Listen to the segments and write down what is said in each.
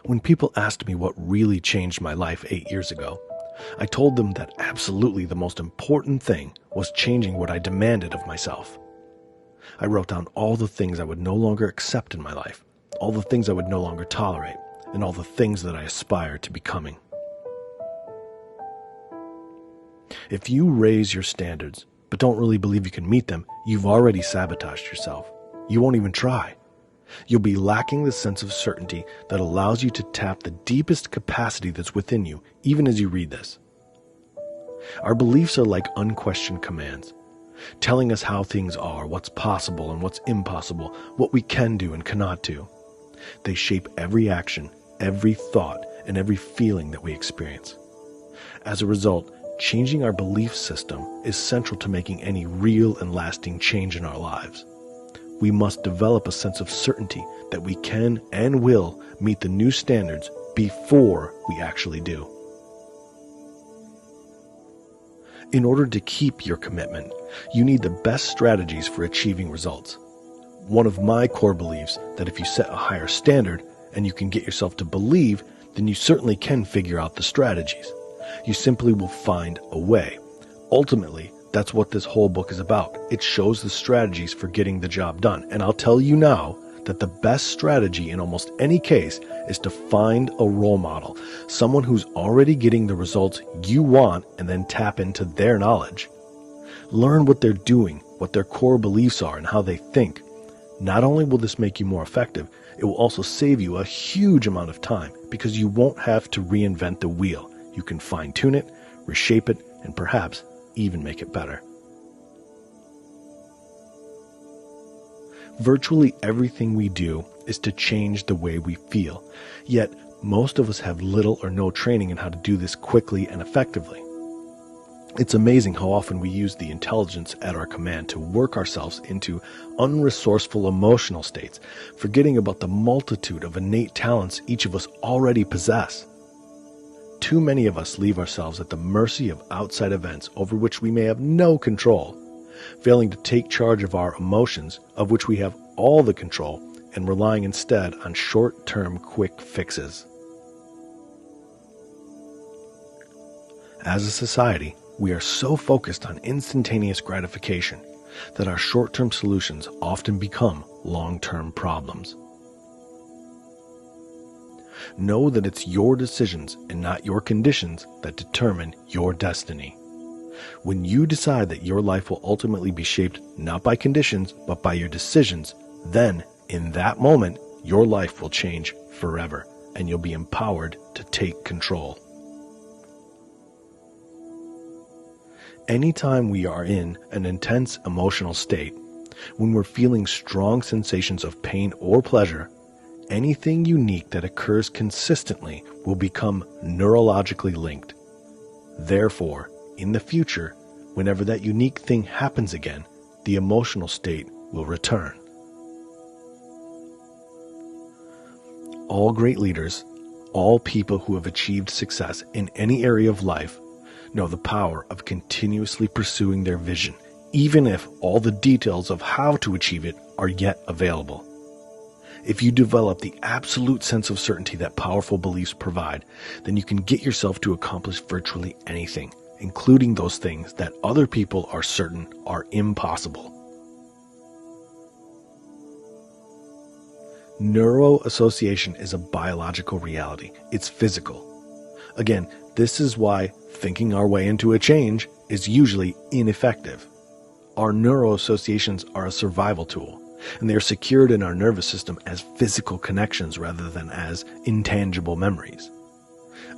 When people asked me what really changed my life 8 years ago, I told them that absolutely the most important thing was changing what I demanded of myself. I wrote down all the things I would no longer accept in my life, all the things I would no longer tolerate, and all the things that I aspired to becoming. If you raise your standards, but don't really believe you can meet them, you've already sabotaged yourself. You won't even try. You'll be lacking the sense of certainty that allows you to tap the deepest capacity that's within you, even as you read this. Our beliefs are like unquestioned commands, telling us how things are, what's possible and what's impossible, what we can do and cannot do. They shape every action, every thought, and every feeling that we experience. As a result, changing our belief system is central to making any real and lasting change in our lives. We must develop a sense of certainty that we can and will meet the new standards before we actually do. In order to keep your commitment, you need the best strategies for achieving results. One of my core beliefs that if you set a higher standard and you can get yourself to believe, then you certainly can figure out the strategies. You simply will find a way. Ultimately, that's what this whole book is about. It shows the strategies for getting the job done. And I'll tell you now that the best strategy in almost any case is to find a role model, someone who's already getting the results you want, and then tap into their knowledge. Learn what they're doing, what their core beliefs are, and how they think. Not only will this make you more effective, it will also save you a huge amount of time because you won't have to reinvent the wheel. You can fine-tune it, reshape it, and perhaps even make it better. Virtually everything we do is to change the way we feel, yet most of us have little or no training in how to do this quickly and effectively. It's amazing how often we use the intelligence at our command to work ourselves into unresourceful emotional states, forgetting about the multitude of innate talents each of us already possess. Too many of us leave ourselves at the mercy of outside events over which we may have no control, failing to take charge of our emotions, of which we have all the control, and relying instead on short-term quick fixes. As a society, we are so focused on instantaneous gratification that our short-term solutions often become long-term problems. Know that it's your decisions and not your conditions that determine your destiny. When you decide that your life will ultimately be shaped not by conditions, but by your decisions, then, in that moment, your life will change forever, and you'll be empowered to take control. Anytime we are in an intense emotional state, when we're feeling strong sensations of pain or pleasure, anything unique that occurs consistently will become neurologically linked. Therefore, in the future, whenever that unique thing happens again, the emotional state will return. All great leaders, all people who have achieved success in any area of life, know the power of continuously pursuing their vision, even if all the details of how to achieve it are yet available. If you develop the absolute sense of certainty that powerful beliefs provide, then you can get yourself to accomplish virtually anything, including those things that other people are certain are impossible. Neuroassociation is a biological reality. It's physical. Again, this is why thinking our way into a change is usually ineffective. Our neuroassociations are a survival tool, and they are secured in our nervous system as physical connections rather than as intangible memories.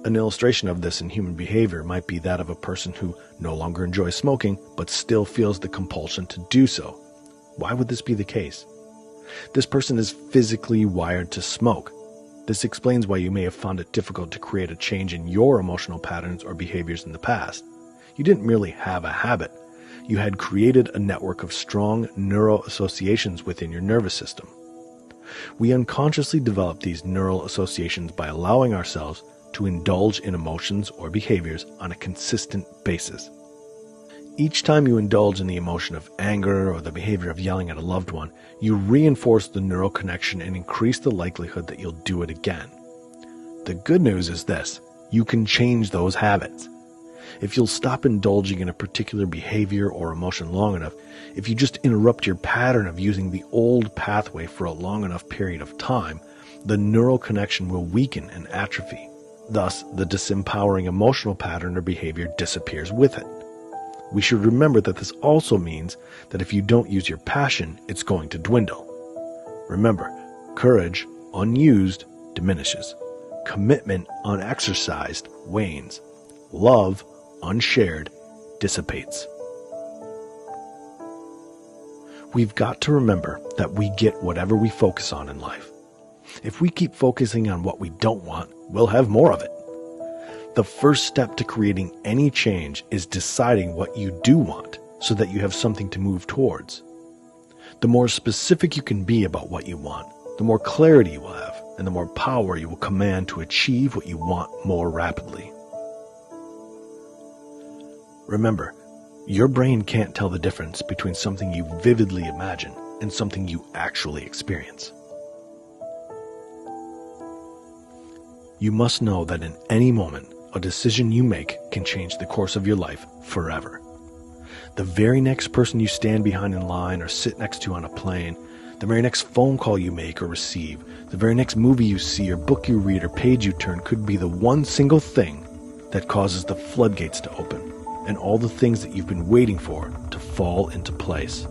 An illustration of this in human behavior might be that of a person who no longer enjoys smoking but still feels the compulsion to do so. Why would this be the case? This person is physically wired to smoke. This explains why you may have found it difficult to create a change in your emotional patterns or behaviors in the past. You didn't merely have a habit. You had created a network of strong neural associations within your nervous system. We unconsciously develop these neural associations by allowing ourselves to indulge in emotions or behaviors on a consistent basis. Each time you indulge in the emotion of anger or the behavior of yelling at a loved one, you reinforce the neural connection and increase the likelihood that you'll do it again. The good news is this: you can change those habits. If you'll stop indulging in a particular behavior or emotion long enough, if you just interrupt your pattern of using the old pathway for a long enough period of time, the neural connection will weaken and atrophy. Thus, the disempowering emotional pattern or behavior disappears with it. We should remember that this also means that if you don't use your passion, it's going to dwindle. Remember, courage, unused, diminishes. Commitment, unexercised, wanes. Love, unshared, dissipates. We've got to remember that we get whatever we focus on in life. If we keep focusing on what we don't want, we'll have more of it. The first step to creating any change is deciding what you do want so that you have something to move towards. The more specific you can be about what you want, the more clarity you will have, and the more power you will command to achieve what you want more rapidly. Remember, your brain can't tell the difference between something you vividly imagine and something you actually experience. You must know that in any moment, a decision you make can change the course of your life forever. The very next person you stand behind in line or sit next to on a plane, the very next phone call you make or receive, the very next movie you see or book you read or page you turn could be the one single thing that causes the floodgates to open and all the things that you've been waiting for to fall into place.